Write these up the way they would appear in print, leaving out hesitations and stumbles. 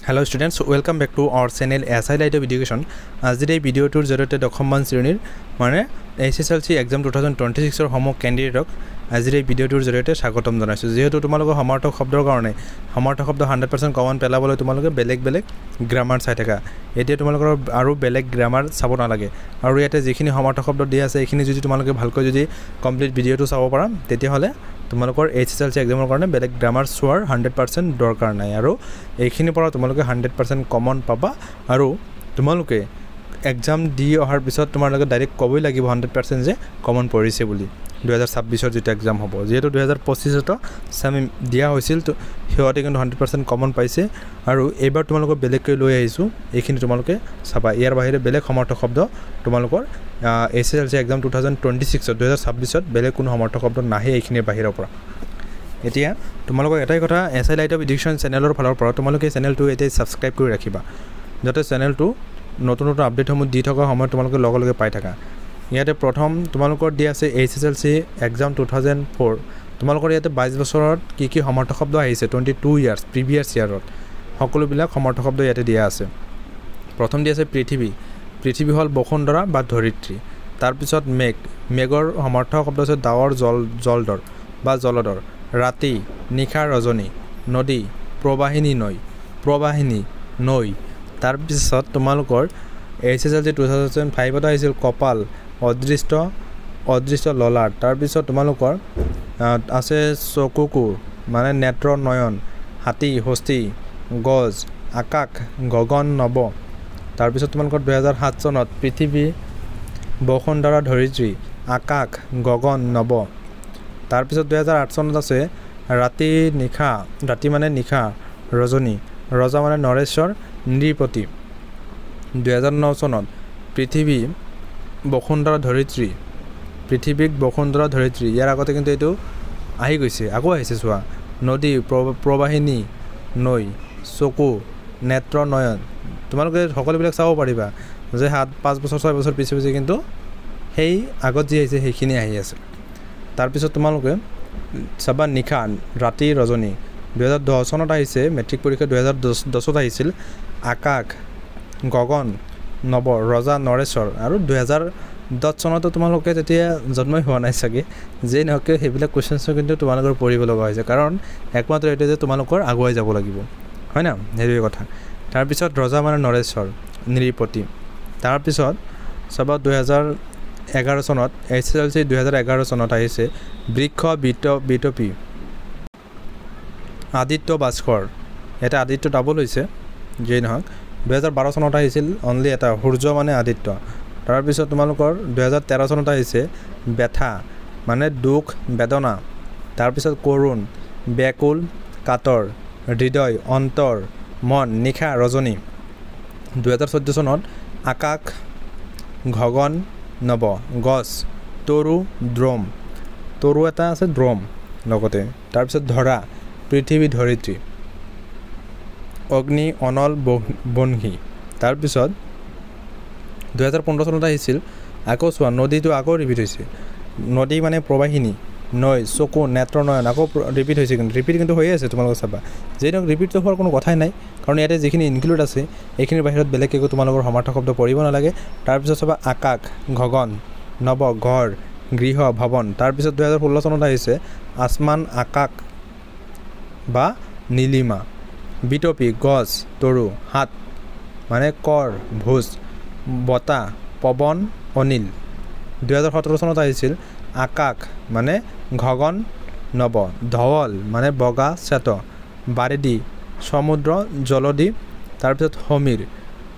Hello students, welcome back to our channel SI Light of Education. As the video tour Zerate Document Srenir, Mane SSLC exam 2026 or homo candidate as the video tour Zerate Shakotom Donas. Zero to Malago Hamato Hobdo Garne, Hamato of the 100% common Pelabolo to Malaga, Belek, grammar Sataka. It to Malaga Aru Belek grammar Sabonalage. Ariata Zikini Hamato of the Dia Sakini to Malaga Halkoji, complete video to Savopara, Tete Hole. তোমালোকৰ HSLC এক্সামৰ কাৰণে বেলেগ grammar সোৱাৰ 100% দৰকাৰ নাই আৰু এইখিনি পৰা তোমালোকে 100% common পাবা আৰু তোমালোকে এক্সাম দি অহাৰ পিছত তোমালোকে ডাইৰেক্ট কবই লাগিব 100% যে কমন পৰিছে বুলি 2026 ৰ যেটা এক্সাম হ'ব যেহেতু 2025 ত সামি দিয়া হৈছিল তো হিয়তে কিন্তু 100% কমন পাইছে আৰু এবাৰ তোমালোকক বেলেগকৈ লৈ আহিছো এইখিনি তোমালোকে চাবা ইয়াৰ বাহিৰে বেলেগ সমৰ্থক শব্দ তোমালোকৰ SSLC exam 2026 2026 বেলেগ কোনো সমৰ্থক শব্দ নাহে এইখিনিৰ বাহিৰৰ পৰা এতিয়া তোমালোকক এটাই কথা SI Light of Education চেনেলৰ ফালৰ পৰা তোমালোকে চেনেলটো এতে সাবস্ক্ৰাইব কৰি ৰাখিবা যাতে চেনেলটো নতুন নতুন আপডেট সমূহ দি থকা সময় তোমালোকে লগে লগে পাই থাকা ইয়াতে প্ৰথম তোমালোকৰ দি আছে SSLC exam 2004 তোমালোকৰ ইয়াতে 22 বছৰত কি সমৰ্থক শব্দ আহিছে 22 ইয়াৰ্স প্ৰিভিয়াস ইয়াৰত সকলো বিলাক সমৰ্থক শব্দ ইয়াতে দিয়া আছে প্ৰথম দি আছে পৃথিৱী হল বসুন্ধৰা বা ধৰিত্ৰী তাৰ পিছত মেগৰ সমৰ্থক শব্দ আছে ডাৱৰ জলদৰ বা জলদৰ ৰাতি নিখা ৰজনী নদী প্ৰবাহিনী নৈ তাৰ পিছত তোমালোকৰ SSLC 2005 ত আহিছিল কপাল অদৃষ্ট ললাট তাৰ পিছত তোমালোকৰ আছে চকুকুৰ মানে নেত্ৰ নয়ন হাতী হস্তি গজ আকাশ গগন নব তাৰ পিছত তোমালোকৰ 2007 চনত পৃথিৱী বসুন্ধৰা ধৰিত্ৰী আকাশ গগন নব তাৰ পিছত 2008 চনত আছে ৰাতি মানে নিখা ৰজনী ৰজা মানে নৰেশ্বৰ নৃপতি 2009 চনত পৃথিৱীক বসুন্ধৰা ধৰিত্ৰী ইয়াৰ আগতে কিন্তু এটো আহি গৈছে আকৌ আহিছে চোৱা নদী প্ৰবাহিনী নৈ চকু নেত্ৰ নয়ন তোমালোকে সকলোবিলাক চাব পাৰিবা যে 5 বছৰ 6 বছৰ পিছে কিন্তু হেই আগত যি আহিছে সেইখিনি আহি আছে তাৰ পিছত তোমালোকে চাবা নিখা ৰাতি ৰজনী 2010 চনত আহিছে মেট্ৰিক পৰীক্ষা 2010 ত আহিছিল আকাশ গগন নব ৰজা নৰেশ্বৰ আৰু 2010 চনত তোমালোকে তেতিয়া জন্মই হোৱা নাই চাগে যে নহকে হেবিলাক কোৱেশ্চনছ কিন্তু তোমালোকৰ পঢ়িব লগা হৈছে কাৰণ একমাত্ৰ এটো যে তোমালোকৰ আগুৱাই যাব লাগিব হয় না হেৰি কথা তাৰ পিছত ৰজা মানে নৰেশ্বৰ নৃপতি তাৰ পিছত সব 2011 চনত SSLC 2011 চনত আহিছে বৃক্ষ বিটপি আদিত্য ভাস্কৰ এটা আদিত্য ডাবল হৈছে যে নহক 2012 চনত আহিছিল অনলি এটা সূৰ্য মানে আদিত্য তাৰ পিছত তোমালোকৰ 2013 চনত আহিছে ব্যথা মানে দুখ বেদনা তাৰ পিছত কৰুণ ব্যাকুল কাতৰ হৃদয় অন্তৰ মন নিখা ৰজনী 2014 চনত আকাশ গগন নব গছ তৰু এটা আছে দ্ৰম লগতে তাৰ পিছত ধৰা পৃথিৱী ধৰিত্ৰী অগ্নি অনল বনহি তাৰ পিছত 2015 চনত আহিছিল আকৌ চোৱা নদীটো আকৌ ৰিপিট হৈছে নদী মানে প্ৰবাহিনী নৈ চকু নেত্ৰ নয়ন আকৌ ৰিপিট হৈছে কিন্তু হৈ আছে তোমালোকে চাবা যেনক ৰিপিট হোৱাৰ কোনো কথাই নাই কাৰণ ইয়াতে যিখিনি ইনক্লুড আছে এইখিনিৰ বাহিৰত বেলেগ একো তোমালোকৰ সমৰ্থক শব্দ পঢ়িব নালাগে তাৰ পিছত চাবা আকাশ গগন নব ঘৰ গৃহ ভৱন তাৰ পিছত 2016 চনত আহিছে আসমান আকাশ বা নীলিমা বিটপি গছ তৰু হাত মানে কৰ ভোজ বতা পৱন অনিল 2017 চনত আহিছিল আকাশ মানে গগন নব ধৱল মানে বগা শ্বেত বাৰেদি সমুদ্ৰ জলদি তাৰ পিছত সমীৰ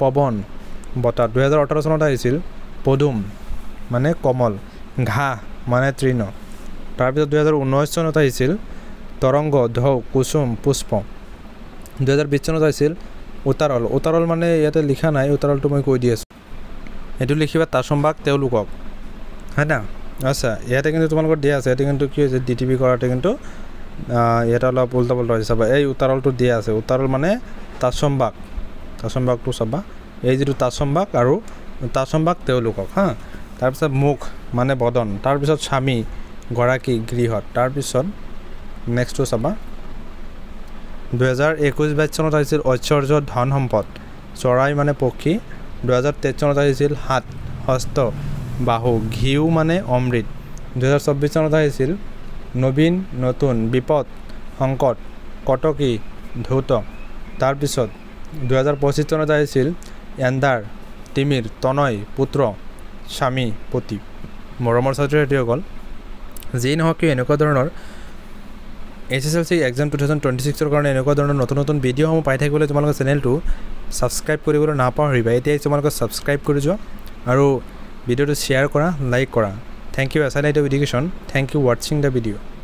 পৱন বতা 2018 চনত আহিছিল পদুম মানে কমল ঘাহ মানে তৃণ তাৰ পিছত 2019 চনত আহিছিল তৰংগ ঢৌ কুসুম পুষ্প 2020 চনত আহিছিল উতাৰল মানে ইয়াতে লিখা নাই উতাৰলটো মই কৈ দি আছো এটো লিখিবা তাসম্বাক তেওলুকক হয় না আচ্ছা ইয়াতে কিন্তু তোমালোকৰ দিয়া আছে এটা কিন্তু কি হৈছে ডিটিপি কৰাতে কিন্তু এটা অলপ উল্টা পাল্টা হৈছে চাবা এই উতাৰলটো দিয়া আছে উতাৰল মানে তাসম্বাকটো চাবা এই যেটো তাসম্বাক আৰু তাসম্বাক তেওলুকক হা তাৰ পিছত মুখ মানে বদন তাৰ পিছত স্বামী গৰাকী গৃহত তাৰ পিছত নেক্সটটো চাবা 2021-22 চনত আহিছিল ঐশ্বৰ্য ধন সম্পদ চৰাই মানে পক্ষী 2023 চনত আহিছিল হাত হস্ত বাহু ঘিউ মানে অমৃত 2024 চনত আহিছিল নবীন নতুন বিপদ সংকট কটকী ধৌত তাৰ পিছত 2025 চনত আহিছিল এন্দাৰ তিমিৰ তনয় পুত্ৰ স্বামী পতি মৰমৰ ছাত্ৰ-ছাত্ৰীসকল যি নহওক কিয় এনেকুৱা ধৰণৰ SSLC এক্সাম 2026 ৰ কাৰণে এনেকুৱা ধৰণৰ নতুন নতুন ভিডিঅ'সমূহ পাই থাকিবলৈ তোমালোকৰ চেনেলটো সাবস্ক্ৰাইব কৰিবলৈ নাপাহৰিবা এতিয়া তোমালোকে সাবস্ক্ৰাইব কৰি যোৱা আৰু ভিডিঅ'টো শ্বেয়াৰ কৰা লাইক কৰা থ্যাংক ইউ এছাইলাইট education thank you watching the video'